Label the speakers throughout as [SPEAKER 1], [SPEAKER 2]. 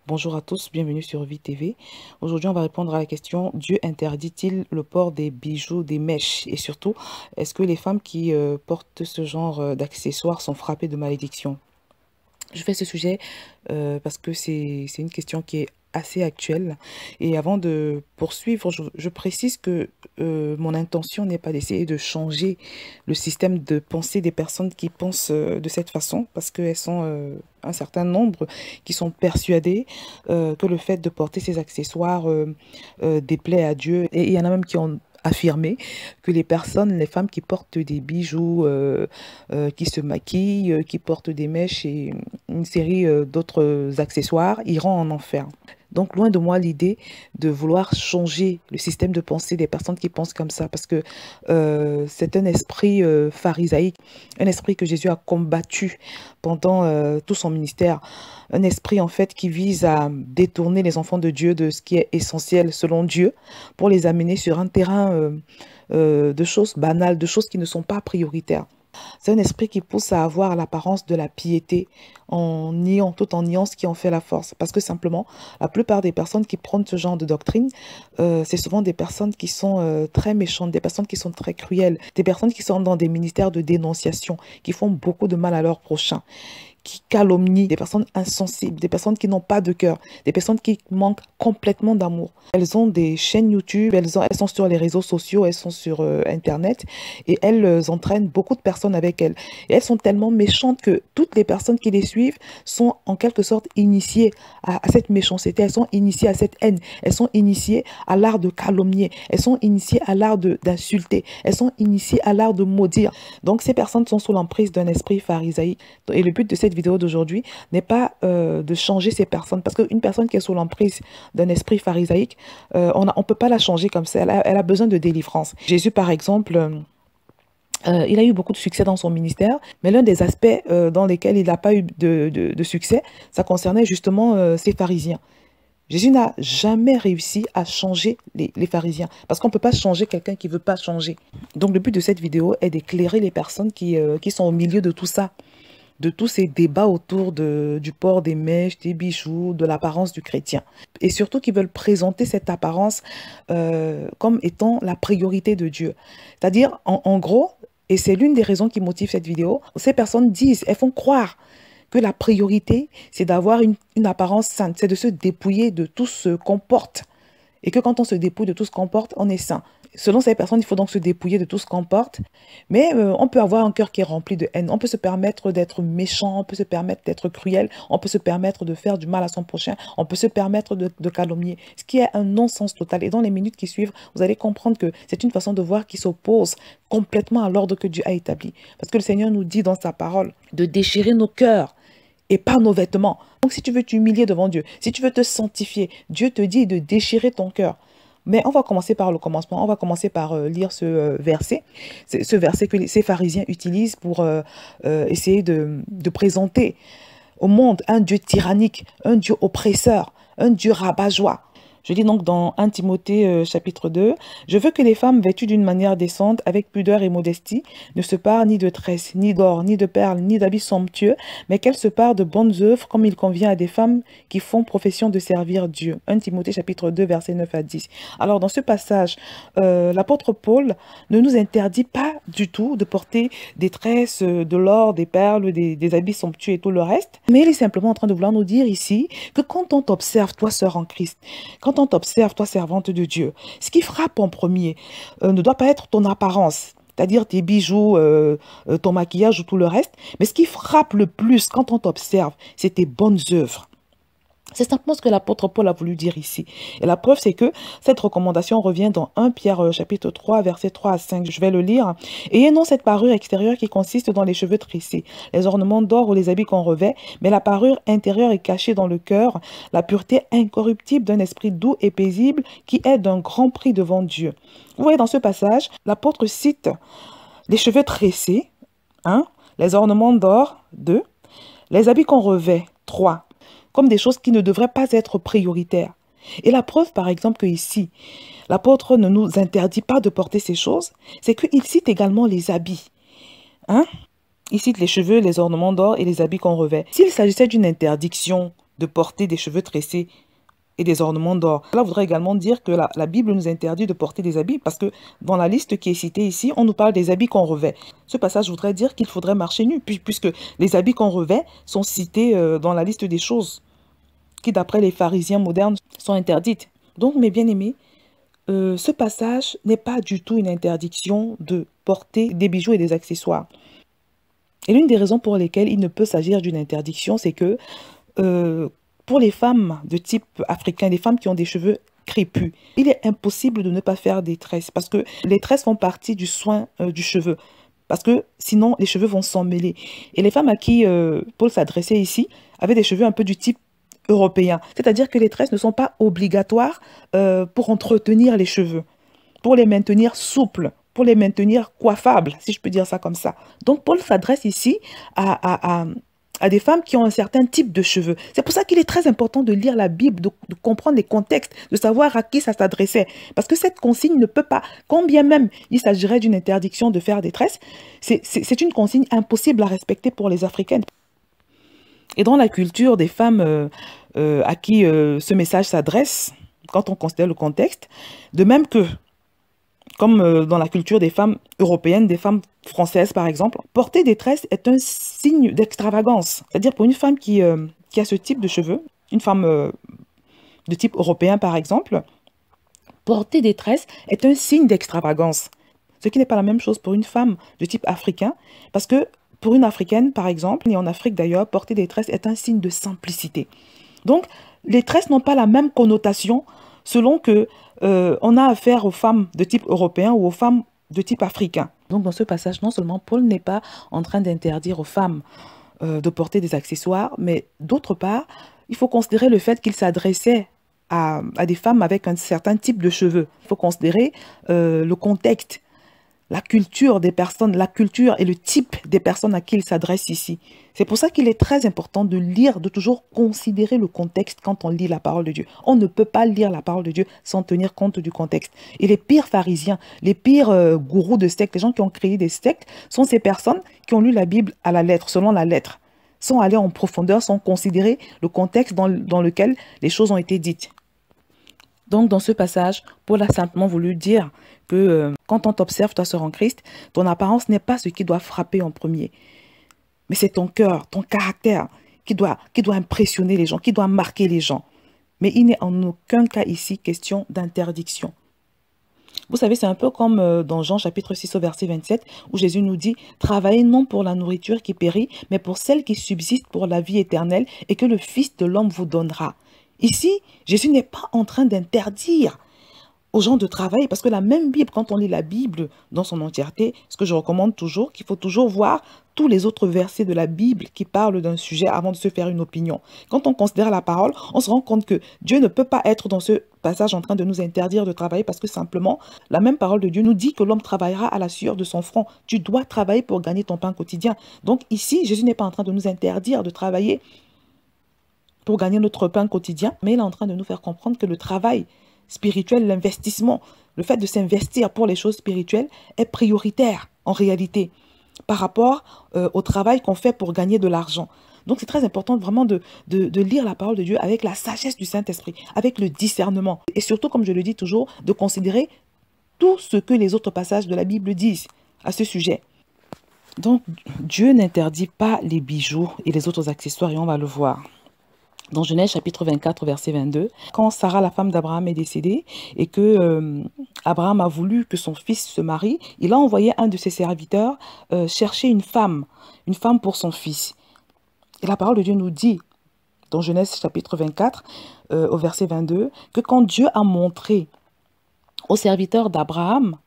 [SPEAKER 1] Bonjour à tous, bienvenue sur Vie TV. Aujourd'hui, on va répondre à la question: Dieu interdit-il le port des bijoux, des mèches? Et surtout, est-ce que les femmes qui portent ce genre d'accessoires sont frappées de malédiction? Je fais ce sujet parce que c'est une question qui est assez actuelle. Et avant de poursuivre, je précise que mon intention n'est pas d'essayer de changer le système de pensée des personnes qui pensent de cette façon, parce qu'elles sont un certain nombre qui sont persuadées que le fait de porter ces accessoires déplaît à Dieu. Et il y en a même qui ont affirmé que les femmes qui portent des bijoux, qui se maquillent, qui portent des mèches et une série d'autres accessoires iront en enfer. Donc, loin de moi l'idée de vouloir changer le système de pensée des personnes qui pensent comme ça, parce que c'est un esprit pharisaïque, un esprit que Jésus a combattu pendant tout son ministère, un esprit en fait qui vise à détourner les enfants de Dieu de ce qui est essentiel selon Dieu, pour les amener sur un terrain de choses banales, de choses qui ne sont pas prioritaires. C'est un esprit qui pousse à avoir l'apparence de la piété tout en niant ce qui en fait la force. Parce que simplement, la plupart des personnes qui prennent ce genre de doctrine, c'est souvent des personnes qui sont très méchantes, des personnes qui sont très cruelles, des personnes qui sont dans des ministères de dénonciation, qui font beaucoup de mal à leurs prochains, qui calomnient, des personnes insensibles, des personnes qui n'ont pas de cœur, des personnes qui manquent complètement d'amour. Elles ont des chaînes YouTube, elles sont sur les réseaux sociaux, elles sont sur Internet et elles entraînent beaucoup de personnes avec elles. Et elles sont tellement méchantes que toutes les personnes qui les suivent sont en quelque sorte initiées à cette méchanceté, elles sont initiées à cette haine, elles sont initiées à l'art de calomnier, elles sont initiées à l'art d'insulter, elles sont initiées à l'art de maudire. Donc ces personnes sont sous l'emprise d'un esprit pharisaïque. Et le but de cette vidéo d'aujourd'hui n'est pas de changer ces personnes, parce qu'une personne qui est sous l'emprise d'un esprit pharisaïque, on ne peut pas la changer comme ça, elle a besoin de délivrance. Jésus, par exemple, il a eu beaucoup de succès dans son ministère, mais l'un des aspects dans lesquels il n'a pas eu de succès, ça concernait justement ces pharisiens. Jésus n'a jamais réussi à changer les pharisiens, parce qu'on ne peut pas changer quelqu'un qui ne veut pas changer. Donc le but de cette vidéo est d'éclairer les personnes qui sont au milieu de tout ça, de tous ces débats autour du port des mèches, des bijoux, de l'apparence du chrétien. Et surtout qui veulent présenter cette apparence comme étant la priorité de Dieu. C'est-à-dire, en gros, et c'est l'une des raisons qui motive cette vidéo, ces personnes disent, elles font croire que la priorité, c'est d'avoir une apparence sainte, c'est de se dépouiller de tout ce qu'on porte. Et que quand on se dépouille de tout ce qu'on porte, on est saint. Selon ces personnes, il faut donc se dépouiller de tout ce qu'on porte. Mais on peut avoir un cœur qui est rempli de haine. On peut se permettre d'être méchant, on peut se permettre d'être cruel, on peut se permettre de faire du mal à son prochain, on peut se permettre de calomnier. Ce qui est un non-sens total. Et dans les minutes qui suivent, vous allez comprendre que c'est une façon de voir qui s'oppose complètement à l'ordre que Dieu a établi. Parce que le Seigneur nous dit dans sa parole de déchirer nos cœurs et pas nos vêtements. Donc si tu veux t'humilier devant Dieu, si tu veux te sanctifier, Dieu te dit de déchirer ton cœur. Mais on va commencer par le commencement, on va commencer par lire ce verset. Ce verset que ces pharisiens utilisent pour essayer de présenter au monde un Dieu tyrannique, un Dieu oppresseur, un Dieu rabat-joie. Je lis donc dans 1 Timothée chapitre 2, « Je veux que les femmes vêtues d'une manière décente, avec pudeur et modestie, ne se parent ni de tresses, ni d'or, ni de perles, ni d'habits somptueux, mais qu'elles se parent de bonnes œuvres, comme il convient à des femmes qui font profession de servir Dieu. » 1 Timothée chapitre 2, versets 9 à 10. Alors dans ce passage, l'apôtre Paul ne nous interdit pas du tout de porter des tresses, de l'or, des perles, des habits somptueux et tout le reste, mais il est simplement en train de vouloir nous dire ici que quand on t'observe, toi sœur en Christ, quand on t'observe, toi servante de Dieu, ce qui frappe en premier ne doit pas être ton apparence, c'est-à-dire tes bijoux, ton maquillage ou tout le reste, mais ce qui frappe le plus quand on t'observe, c'est tes bonnes œuvres. C'est simplement ce que l'apôtre Paul a voulu dire ici. Et la preuve, c'est que cette recommandation revient dans 1 Pierre chapitre 3, versets 3 à 5. Je vais le lire. « Ayez non cette parure extérieure qui consiste dans les cheveux tressés, les ornements d'or ou les habits qu'on revêt, mais la parure intérieure est cachée dans le cœur, la pureté incorruptible d'un esprit doux et paisible qui est d'un grand prix devant Dieu. » Vous voyez, dans ce passage, l'apôtre cite les cheveux tressés, 1, les ornements d'or, 2, les habits qu'on revêt, 3, comme des choses qui ne devraient pas être prioritaires. Et la preuve, par exemple, que ici, l'apôtre ne nous interdit pas de porter ces choses, c'est qu'il cite également les habits. Il cite les cheveux, les ornements d'or et les habits qu'on revêt. S'il s'agissait d'une interdiction de porter des cheveux tressés et des ornements d'or. Cela voudrait également dire que la Bible nous interdit de porter des habits parce que dans la liste qui est citée ici, on nous parle des habits qu'on revêt. Ce passage voudrait dire qu'il faudrait marcher nu puisque les habits qu'on revêt sont cités dans la liste des choses qui, d'après les pharisiens modernes, sont interdites. Donc, mes bien-aimés, ce passage n'est pas du tout une interdiction de porter des bijoux et des accessoires. Et l'une des raisons pour lesquelles il ne peut s'agir d'une interdiction, c'est que pour les femmes de type africain, les femmes qui ont des cheveux crépus, il est impossible de ne pas faire des tresses parce que les tresses font partie du soin du cheveu. Parce que sinon, les cheveux vont s'emmêler. Et les femmes à qui Paul s'adressait ici avaient des cheveux un peu du type européen. C'est-à-dire que les tresses ne sont pas obligatoires pour entretenir les cheveux, pour les maintenir souples, pour les maintenir coiffables, si je peux dire ça comme ça. Donc, Paul s'adresse ici à des femmes qui ont un certain type de cheveux. C'est pour ça qu'il est très important de lire la Bible, de comprendre les contextes, de savoir à qui ça s'adressait. Parce que cette consigne ne peut pas, quand bien même il s'agirait d'une interdiction de faire des tresses, c'est une consigne impossible à respecter pour les Africaines. Et dans la culture des femmes à qui ce message s'adresse, quand on considère le contexte, de même que comme dans la culture des femmes européennes, des femmes françaises par exemple, porter des tresses est un signe d'extravagance. C'est-à-dire pour une femme qui a ce type de cheveux, une femme de type européen par exemple, porter des tresses est un signe d'extravagance. Ce qui n'est pas la même chose pour une femme de type africain, parce que pour une africaine par exemple, et en Afrique d'ailleurs, porter des tresses est un signe de simplicité. Donc les tresses n'ont pas la même connotation selon que on a affaire aux femmes de type européen ou aux femmes de type africain. Donc dans ce passage, non seulement Paul n'est pas en train d'interdire aux femmes de porter des accessoires, mais d'autre part, il faut considérer le fait qu'il s'adressait à des femmes avec un certain type de cheveux. Il faut considérer le contexte, la culture des personnes, la culture et le type des personnes à qui il s'adresse ici. C'est pour ça qu'il est très important de lire, de toujours considérer le contexte quand on lit la parole de Dieu. On ne peut pas lire la parole de Dieu sans tenir compte du contexte. Et les pires pharisiens, les pires gourous de sectes, les gens qui ont créé des sectes, sont ces personnes qui ont lu la Bible à la lettre, selon la lettre, sans aller en profondeur, sans considérer le contexte dans lequel les choses ont été dites. Donc, dans ce passage, Paul a simplement voulu dire que quand on t'observe, ta sœur en Christ, ton apparence n'est pas ce qui doit frapper en premier. Mais c'est ton cœur, ton caractère qui doit impressionner les gens, qui doit marquer les gens. Mais il n'est en aucun cas ici question d'interdiction. Vous savez, c'est un peu comme dans Jean chapitre 6 au verset 27, où Jésus nous dit « Travaillez non pour la nourriture qui périt, mais pour celle qui subsiste pour la vie éternelle et que le Fils de l'homme vous donnera. » Ici, Jésus n'est pas en train d'interdire aux gens de travailler, parce que la même Bible, quand on lit la Bible dans son entièreté, ce que je recommande toujours, qu'il faut toujours voir tous les autres versets de la Bible qui parlent d'un sujet avant de se faire une opinion. Quand on considère la parole, on se rend compte que Dieu ne peut pas être dans ce passage en train de nous interdire de travailler, parce que simplement, la même parole de Dieu nous dit que l'homme travaillera à la sueur de son front. Tu dois travailler pour gagner ton pain quotidien. Donc ici, Jésus n'est pas en train de nous interdire de travailler pour gagner notre pain quotidien, mais il est en train de nous faire comprendre que le travail spirituel, l'investissement, le fait de s'investir pour les choses spirituelles est prioritaire en réalité par rapport au travail qu'on fait pour gagner de l'argent. Donc c'est très important vraiment de lire la parole de Dieu avec la sagesse du Saint-Esprit, avec le discernement. Et surtout, comme je le dis toujours, de considérer tout ce que les autres passages de la Bible disent à ce sujet. Donc Dieu n'interdit pas les bijoux et les autres accessoires et on va le voir. Dans Genèse chapitre 24, verset 22, quand Sarah, la femme d'Abraham, est décédée et que Abraham a voulu que son fils se marie, il a envoyé un de ses serviteurs chercher une femme pour son fils. Et la parole de Dieu nous dit, dans Genèse chapitre 24, au verset 22, que quand Dieu a montré au serviteur d'Abraham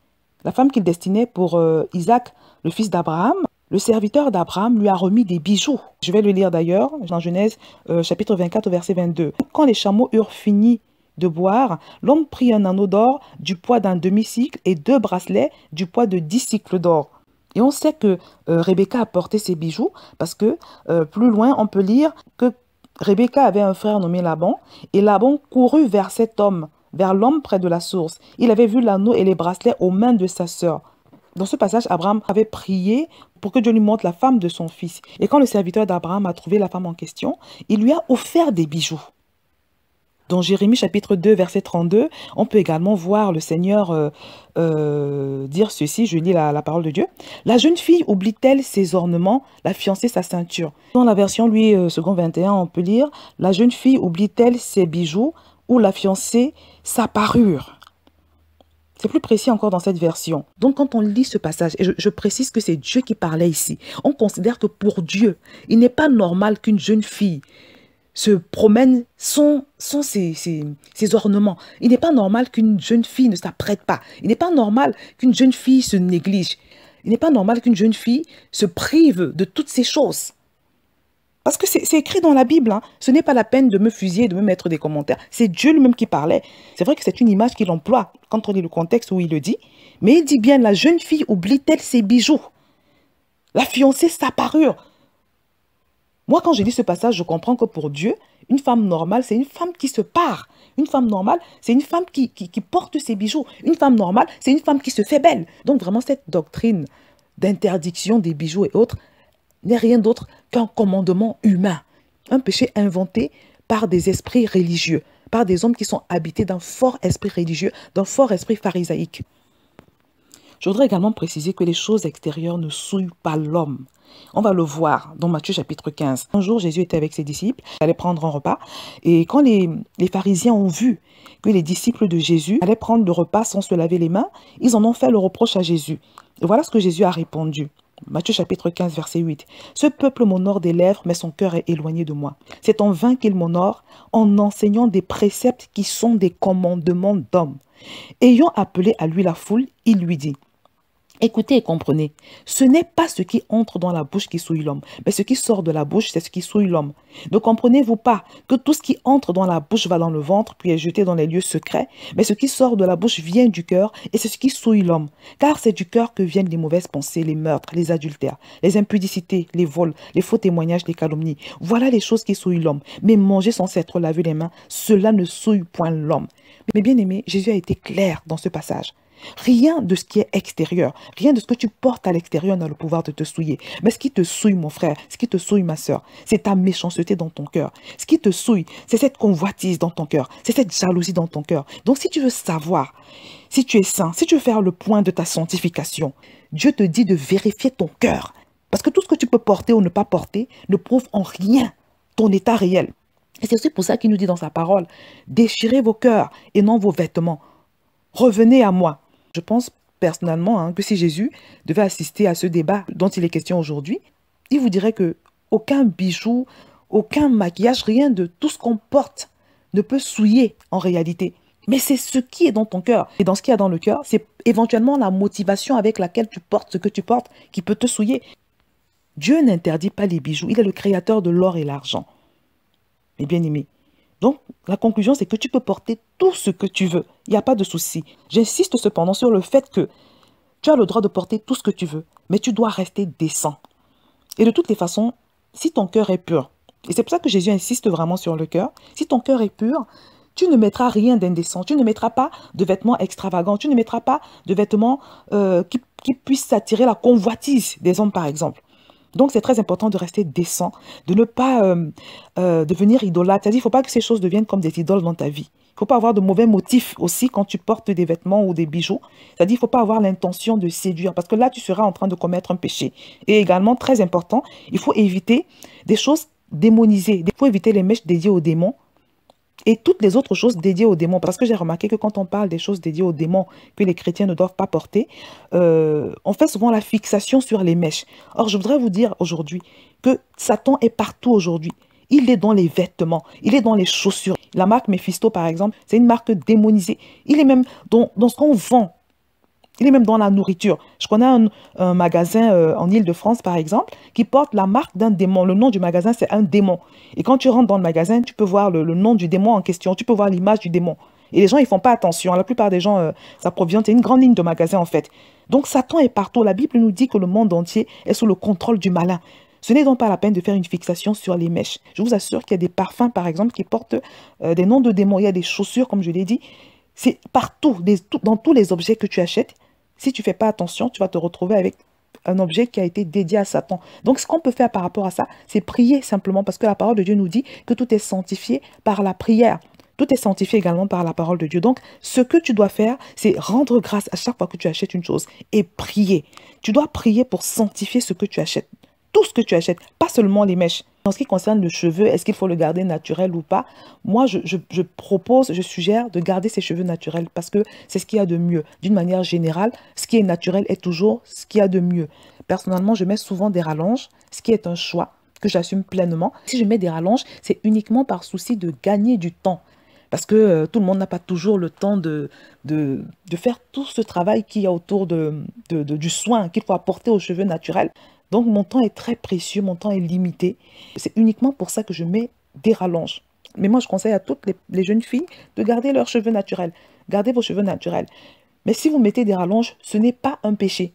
[SPEAKER 1] la femme qu'il destinait pour Isaac, le fils d'Abraham, le serviteur d'Abraham lui a remis des bijoux. Je vais le lire d'ailleurs dans Genèse chapitre 24 au verset 22. Quand les chameaux eurent fini de boire, l'homme prit un anneau d'or du poids d'un demi-cycle et 2 bracelets du poids de 10 cycles d'or. Et on sait que Rebecca a porté ces bijoux parce que plus loin on peut lire que Rebecca avait un frère nommé Laban et Laban courut vers cet homme, vers l'homme près de la source. Il avait vu l'anneau et les bracelets aux mains de sa sœur. Dans ce passage, Abraham avait prié pour que Dieu lui montre la femme de son fils. Et quand le serviteur d'Abraham a trouvé la femme en question, il lui a offert des bijoux. Dans Jérémie chapitre 2, verset 32, on peut également voir le Seigneur dire ceci, je lis la parole de Dieu. La jeune fille oublie-t-elle ses ornements, la fiancée sa ceinture. Dans la version, second 21, on peut lire, la jeune fille oublie-t-elle ses bijoux ou la fiancée sa parure. C'est plus précis encore dans cette version. Donc, quand on lit ce passage, et je précise que c'est Dieu qui parlait ici, on considère que pour Dieu, il n'est pas normal qu'une jeune fille se promène sans ses ornements. Il n'est pas normal qu'une jeune fille ne s'apprête pas. Il n'est pas normal qu'une jeune fille se néglige. Il n'est pas normal qu'une jeune fille se prive de toutes ces choses. Parce que c'est écrit dans la Bible. Hein. Ce n'est pas la peine de me fusiller, de me mettre des commentaires. C'est Dieu lui-même qui parlait. C'est vrai que c'est une image qu'il emploie quand on lit le contexte où il le dit. Mais il dit bien, la jeune fille oublie-t-elle ses bijoux? La fiancée, sa parure. Moi, quand je lis ce passage, je comprends que pour Dieu, une femme normale, c'est une femme qui se pare. Une femme normale, c'est une femme qui porte ses bijoux. Une femme normale, c'est une femme qui se fait belle. Donc vraiment, cette doctrine d'interdiction des bijoux et autres n'est rien d'autre qu'un commandement humain. Un péché inventé par des esprits religieux, par des hommes qui sont habités d'un fort esprit religieux, d'un fort esprit pharisaïque. Je voudrais également préciser que les choses extérieures ne souillent pas l'homme. On va le voir dans Matthieu chapitre 15. Un jour, Jésus était avec ses disciples, il allait prendre un repas. Et quand les pharisiens ont vu que les disciples de Jésus allaient prendre le repas sans se laver les mains, ils en ont fait le reproche à Jésus. Et voilà ce que Jésus a répondu. Matthieu chapitre 15, verset 8. « Ce peuple m'honore des lèvres, mais son cœur est éloigné de moi. C'est en vain qu'il m'honore en enseignant des préceptes qui sont des commandements d'hommes. » Ayant appelé à lui la foule, il lui dit, écoutez et comprenez, ce n'est pas ce qui entre dans la bouche qui souille l'homme, mais ce qui sort de la bouche, c'est ce qui souille l'homme. Ne comprenez-vous pas que tout ce qui entre dans la bouche va dans le ventre, puis est jeté dans les lieux secrets, mais ce qui sort de la bouche vient du cœur, et c'est ce qui souille l'homme. Car c'est du cœur que viennent les mauvaises pensées, les meurtres, les adultères, les impudicités, les vols, les faux témoignages, les calomnies. Voilà les choses qui souillent l'homme. Mais manger sans s'être lavé les mains, cela ne souille point l'homme. Mais bien aimé, Jésus a été clair dans ce passage. Rien de ce qui est extérieur, rien de ce que tu portes à l'extérieur n'a le pouvoir de te souiller. Mais ce qui te souille, mon frère, ce qui te souille, ma soeur, c'est ta méchanceté dans ton cœur. Ce qui te souille, c'est cette convoitise dans ton cœur, c'est cette jalousie dans ton cœur. Donc si tu veux savoir si tu es saint, si tu veux faire le point de ta sanctification, Dieu te dit de vérifier ton cœur. Parce que tout ce que tu peux porter ou ne pas porter ne prouve en rien ton état réel. Et c'est aussi pour ça qu'il nous dit dans sa parole, déchirez vos cœurs et non vos vêtements. Revenez à moi. Je pense personnellement que si Jésus devait assister à ce débat dont il est question aujourd'hui, il vous dirait que aucun bijou, aucun maquillage, rien de tout ce qu'on porte ne peut souiller en réalité. Mais c'est ce qui est dans ton cœur. Et dans ce qu'il y a dans le cœur, c'est éventuellement la motivation avec laquelle tu portes ce que tu portes qui peut te souiller. Dieu n'interdit pas les bijoux. Il est le créateur de l'or et l'argent. Mais bien aimé, donc, la conclusion, c'est que tu peux porter tout ce que tu veux. Il n'y a pas de souci. J'insiste cependant sur le fait que tu as le droit de porter tout ce que tu veux, mais tu dois rester décent. Et de toutes les façons, si ton cœur est pur, et c'est pour ça que Jésus insiste vraiment sur le cœur, si ton cœur est pur, tu ne mettras rien d'indécent, tu ne mettras pas de vêtements extravagants, tu ne mettras pas de vêtements qui puissent attirer la convoitise des hommes, par exemple. Donc, c'est très important de rester décent, de ne pas devenir idolâtre. C'est-à-dire, il ne faut pas que ces choses deviennent comme des idoles dans ta vie. Il ne faut pas avoir de mauvais motifs aussi quand tu portes des vêtements ou des bijoux. C'est-à-dire, il ne faut pas avoir l'intention de séduire parce que là, tu seras en train de commettre un péché. Et également, très important, il faut éviter des choses démonisées. Il faut éviter les mèches dédiées aux démons et toutes les autres choses dédiées aux démons. Parce que j'ai remarqué que quand on parle des choses dédiées aux démons que les chrétiens ne doivent pas porter, on fait souvent la fixation sur les mèches. Or, je voudrais vous dire aujourd'hui que Satan est partout aujourd'hui. Il est dans les vêtements, il est dans les chaussures. La marque Mephisto, par exemple, c'est une marque démonisée. Il est même dans ce qu'on vend. Il est même dans la nourriture. Je connais un magasin en Île-de-France, par exemple, qui porte la marque d'un démon. Le nom du magasin, c'est un démon. Et quand tu rentres dans le magasin, tu peux voir le nom du démon en question. Tu peux voir l'image du démon. Et les gens, ils ne font pas attention. La plupart des gens, ça provient, c'est une grande ligne de magasin, en fait. Donc, Satan est partout. La Bible nous dit que le monde entier est sous le contrôle du malin. Ce n'est donc pas la peine de faire une fixation sur les mèches. Je vous assure qu'il y a des parfums, par exemple, qui portent des noms de démons. Il y a des chaussures, comme je l'ai dit. C'est partout, dans tous les objets que tu achètes. Si tu fais pas attention, tu vas te retrouver avec un objet qui a été dédié à Satan. Donc, ce qu'on peut faire par rapport à ça, c'est prier simplement, parce que la parole de Dieu nous dit que tout est sanctifié par la prière. Tout est sanctifié également par la parole de Dieu. Donc, ce que tu dois faire, c'est rendre grâce à chaque fois que tu achètes une chose et prier. Tu dois prier pour sanctifier ce que tu achètes. Tout ce que tu achètes, pas seulement les mèches. En ce qui concerne le cheveu, est-ce qu'il faut le garder naturel ou pas? Moi, je propose, je suggère de garder ses cheveux naturels parce que c'est ce qu'il y a de mieux. D'une manière générale, ce qui est naturel est toujours ce qu'il y a de mieux. Personnellement, je mets souvent des rallonges, ce qui est un choix que j'assume pleinement. Si je mets des rallonges, c'est uniquement par souci de gagner du temps. Parce que tout le monde n'a pas toujours le temps de faire tout ce travail qu'il y a autour du soin qu'il faut apporter aux cheveux naturels. Donc, mon temps est très précieux, mon temps est limité. C'est uniquement pour ça que je mets des rallonges. Mais moi, je conseille à toutes les jeunes filles de garder leurs cheveux naturels. Gardez vos cheveux naturels. Mais si vous mettez des rallonges, ce n'est pas un péché.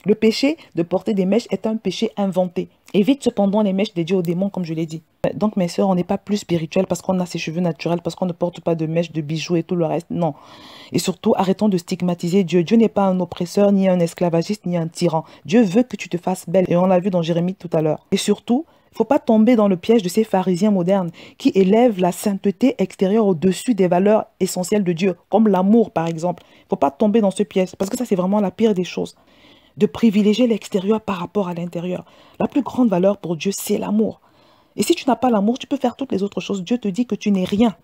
[SPEAKER 1] Le péché de porter des mèches est un péché inventé. Évite cependant les mèches dédiées aux démons, comme je l'ai dit. Donc, mes sœurs, on n'est pas plus spirituel parce qu'on a ses cheveux naturels, parce qu'on ne porte pas de mèches, de bijoux et tout le reste. Non. Et surtout, arrêtons de stigmatiser Dieu. Dieu n'est pas un oppresseur, ni un esclavagiste, ni un tyran. Dieu veut que tu te fasses belle. Et on l'a vu dans Jérémie tout à l'heure. Et surtout, il ne faut pas tomber dans le piège de ces pharisiens modernes qui élèvent la sainteté extérieure au-dessus des valeurs essentielles de Dieu, comme l'amour, par exemple. Il ne faut pas tomber dans ce piège, parce que ça, c'est vraiment la pire des choses. De privilégier l'extérieur par rapport à l'intérieur. La plus grande valeur pour Dieu, c'est l'amour. Et si tu n'as pas l'amour, tu peux faire toutes les autres choses. Dieu te dit que tu n'es rien.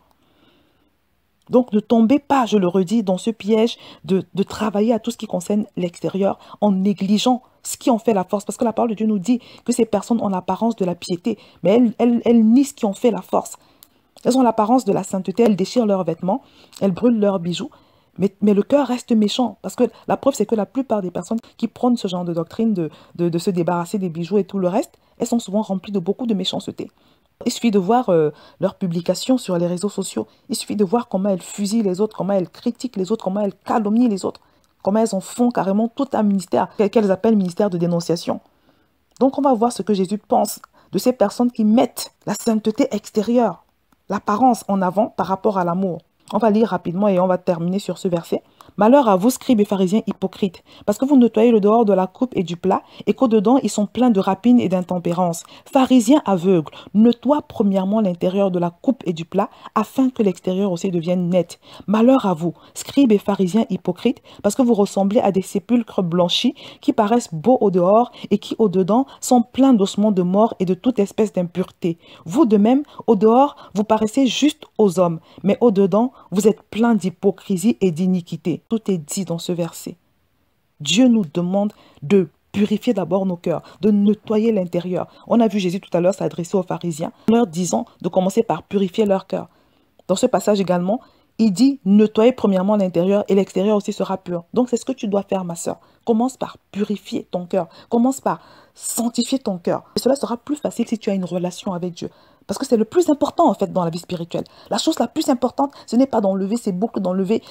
[SPEAKER 1] Donc, ne tombez pas, je le redis, dans ce piège de travailler à tout ce qui concerne l'extérieur en négligeant ce qui en fait la force. Parce que la parole de Dieu nous dit que ces personnes ont l'apparence de la piété, mais elles nient ce qui en fait la force. Elles ont l'apparence de la sainteté, elles déchirent leurs vêtements, elles brûlent leurs bijoux, mais le cœur reste méchant. Parce que la preuve, c'est que la plupart des personnes qui prônent ce genre de doctrine de se débarrasser des bijoux et tout le reste, elles sont souvent remplies de beaucoup de méchanceté. Il suffit de voir leurs publications sur les réseaux sociaux. Il suffit de voir comment elles fusillent les autres, comment elles critiquent les autres, comment elles calomnient les autres, comment elles en font carrément tout un ministère qu'elles appellent ministère de dénonciation. Donc on va voir ce que Jésus pense de ces personnes qui mettent la sainteté extérieure, l'apparence en avant par rapport à l'amour. On va lire rapidement et on va terminer sur ce verset. Malheur à vous, scribes et pharisiens hypocrites, parce que vous nettoyez le dehors de la coupe et du plat, et qu'au-dedans, ils sont pleins de rapines et d'intempérance. Pharisiens aveugles, nettoie premièrement l'intérieur de la coupe et du plat, afin que l'extérieur aussi devienne net. Malheur à vous, scribes et pharisiens hypocrites, parce que vous ressemblez à des sépulcres blanchis, qui paraissent beaux au dehors, et qui au-dedans sont pleins d'ossements de mort et de toute espèce d'impureté. Vous de même, au dehors, vous paraissez juste aux hommes, mais au-dedans, vous êtes pleins d'hypocrisie et d'iniquité. Tout est dit dans ce verset. Dieu nous demande de purifier d'abord nos cœurs, de nettoyer l'intérieur. On a vu Jésus tout à l'heure s'adresser aux pharisiens, en leur disant de commencer par purifier leur cœur. Dans ce passage également, il dit nettoyer premièrement l'intérieur et l'extérieur aussi sera pur. Donc c'est ce que tu dois faire, ma sœur. Commence par purifier ton cœur. Commence par sanctifier ton cœur. Et cela sera plus facile si tu as une relation avec Dieu. Parce que c'est le plus important en fait dans la vie spirituelle. La chose la plus importante, ce n'est pas d'enlever ses boucles, d'enlever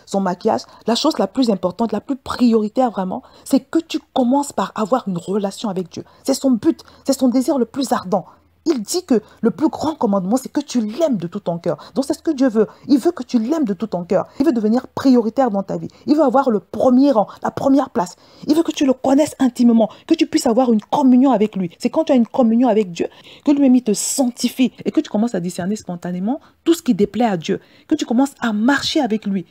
[SPEAKER 1] son maquillage. La chose la plus importante, la plus prioritaire vraiment, c'est que tu commences par avoir une relation avec Dieu. C'est son but, c'est son désir le plus ardent. Il dit que le plus grand commandement, c'est que tu l'aimes de tout ton cœur. Donc c'est ce que Dieu veut. Il veut que tu l'aimes de tout ton cœur. Il veut devenir prioritaire dans ta vie. Il veut avoir le premier rang, la première place. Il veut que tu le connaisses intimement, que tu puisses avoir une communion avec lui. C'est quand tu as une communion avec Dieu que lui-même il te sanctifie et que tu commences à discerner spontanément tout ce qui déplaît à Dieu. Que tu commences à marcher avec lui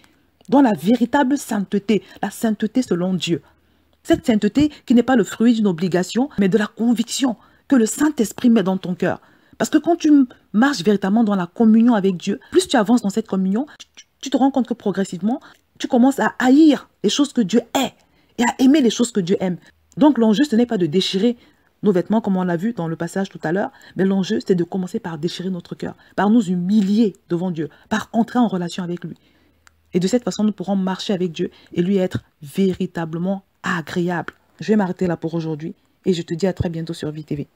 [SPEAKER 1] dans la véritable sainteté, la sainteté selon Dieu. Cette sainteté qui n'est pas le fruit d'une obligation, mais de la conviction que le Saint-Esprit met dans ton cœur. Parce que quand tu marches véritablement dans la communion avec Dieu, plus tu avances dans cette communion, tu te rends compte que progressivement, tu commences à haïr les choses que Dieu est et à aimer les choses que Dieu aime. Donc l'enjeu, ce n'est pas de déchirer nos vêtements comme on l'a vu dans le passage tout à l'heure, mais l'enjeu, c'est de commencer par déchirer notre cœur, par nous humilier devant Dieu, par entrer en relation avec lui. Et de cette façon, nous pourrons marcher avec Dieu et lui être véritablement agréable. Je vais m'arrêter là pour aujourd'hui et je te dis à très bientôt sur VTV.